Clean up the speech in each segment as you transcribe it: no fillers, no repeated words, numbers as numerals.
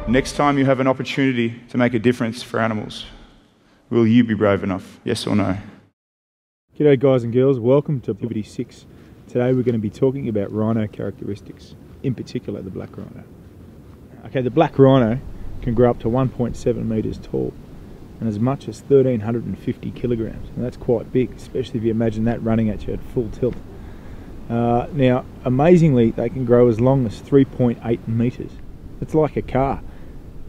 Next time you have an opportunity to make a difference for animals, will you be brave enough? Yes or no? G'day guys and girls, welcome to Activity 6. Today we're going to be talking about rhino characteristics, in particular the black rhino. Okay, the black rhino can grow up to 1.7 metres tall and as much as 1,350 kilograms. And that's quite big, especially if you imagine that running at you at full tilt. Now, amazingly, they can grow as long as 3.8 metres. It's like a car.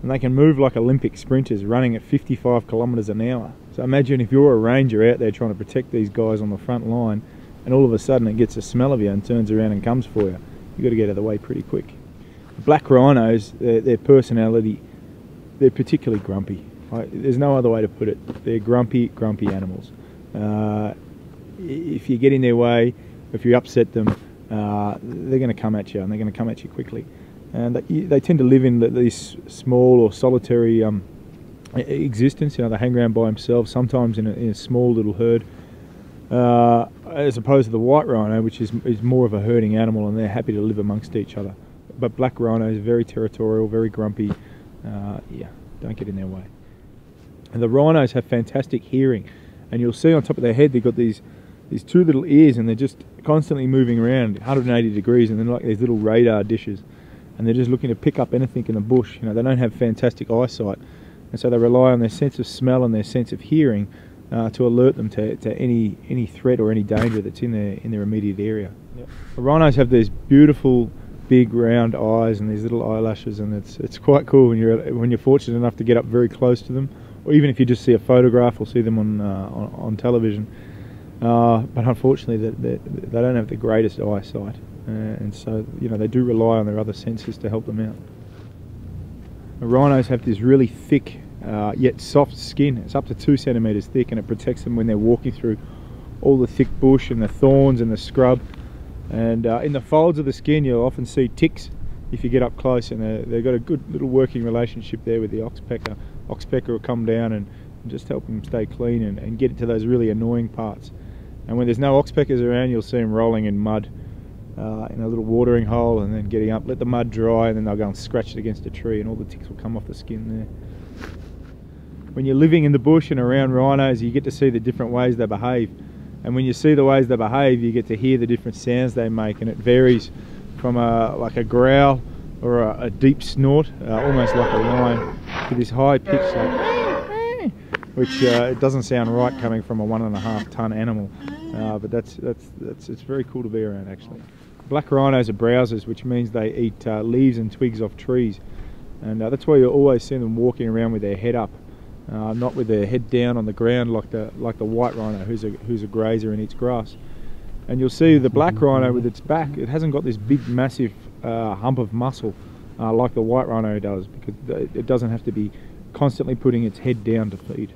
And they can move like Olympic sprinters running at 55 kilometres an hour. So imagine if you're a ranger out there trying to protect these guys on the front line, and all of a sudden it gets a smell of you and turns around and comes for you. You've got to get out of the way pretty quick. Black rhinos, their personality, they're particularly grumpy. There's no other way to put it. They're grumpy animals. If you get in their way, if you upset them, they're going to come at you, and they're going to come at you quickly. And they tend to live in these small or solitary existence. You know, they hang around by themselves, sometimes in a small little herd, as opposed to the white rhino, which is more of a herding animal, and they're happy to live amongst each other. But black rhino is very territorial, very grumpy. Yeah, don't get in their way. And the rhinos have fantastic hearing, and you'll see on top of their head they've got these two little ears, and they're just constantly moving around 180 degrees, and they're like these little radar dishes. And they're just looking to pick up anything in the bush. You know, they don't have fantastic eyesight, and so they rely on their sense of smell and their sense of hearing to alert them to any threat or any danger that's in their immediate area. Yep. The rhinos have these beautiful, big, round eyes and these little eyelashes, and it's quite cool when you're fortunate enough to get up very close to them, or even if you just see a photograph or see them on television. But unfortunately, they don't have the greatest eyesight. And so, you know, they do rely on their other senses to help them out. The rhinos have this really thick yet soft skin. It's up to 2 centimetres thick, and it protects them when they're walking through all the thick bush and the thorns and the scrub. And in the folds of the skin you'll often see ticks if you get up close, and they've got a good little working relationship there with the oxpecker. Oxpecker will come down and just help them stay clean and get to those really annoying parts. And when there's no oxpeckers around, you'll see them rolling in mud in a little watering hole, and then getting up, let the mud dry, and then they'll go and scratch it against a tree, and all the ticks will come off the skin there. When you're living in the bush and around rhinos, you get to see the different ways they behave. And when you see the ways they behave, you get to hear the different sounds they make, and it varies from like a growl or a deep snort, almost like a lion, to this high pitch like, which it doesn't sound right coming from a 1.5 ton animal, but it's very cool to be around actually. Black rhinos are browsers, which means they eat leaves and twigs off trees, and that's why you always see them walking around with their head up, not with their head down on the ground like the white rhino, who's a grazer and eats grass. And you'll see the black rhino with its back, it hasn't got this big massive hump of muscle like the white rhino does, because it doesn't have to be constantly putting its head down to feed.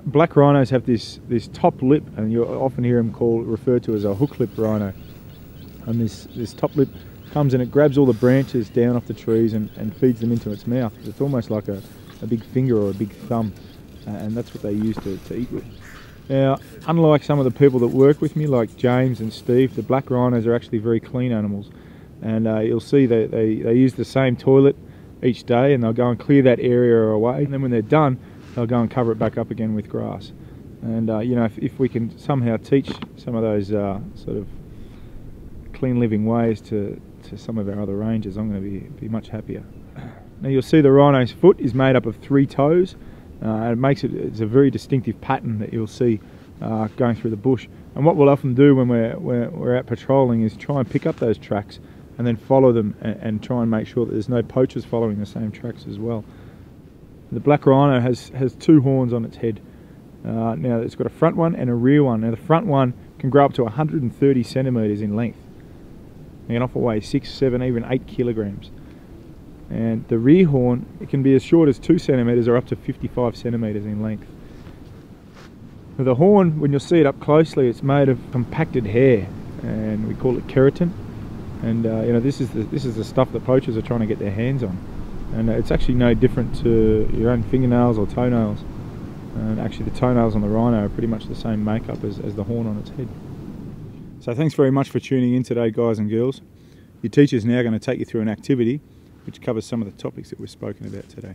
Black rhinos have this top lip, and you'll often hear them referred to as a hook lip rhino. And this top lip comes and it grabs all the branches down off the trees and feeds them into its mouth. It's almost like a big finger or a big thumb, and that's what they use to eat with. Now, unlike some of the people that work with me, like James and Steve, the black rhinos are actually very clean animals. And you'll see that they use the same toilet each day, and they'll go and clear that area away, and then when they're done, they'll go and cover it back up again with grass. And you know, if we can somehow teach some of those sort of clean living ways to some of our other rangers, I'm going to be much happier. Now you'll see the rhino's foot is made up of 3 toes, and it's a very distinctive pattern that you'll see going through the bush. And what we'll often do when we're out patrolling is try and pick up those tracks and then follow them and try and make sure that there's no poachers following the same tracks as well. The black rhino has 2 horns on its head. Now it's got a front one and a rear one. Now the front one can grow up to 130 centimetres in length. It can often weigh 6, 7, even 8 kilograms. And the rear horn, it can be as short as 2 centimetres or up to 55 centimetres in length. The horn, when you'll see it up closely, it's made of compacted hair, and we call it keratin. And you know, this is the stuff that poachers are trying to get their hands on. And it's actually no different to your own fingernails or toenails. And actually the toenails on the rhino are pretty much the same makeup as the horn on its head. So thanks very much for tuning in today, guys and girls. Your teacher's now going to take you through an activity which covers some of the topics that we've spoken about today.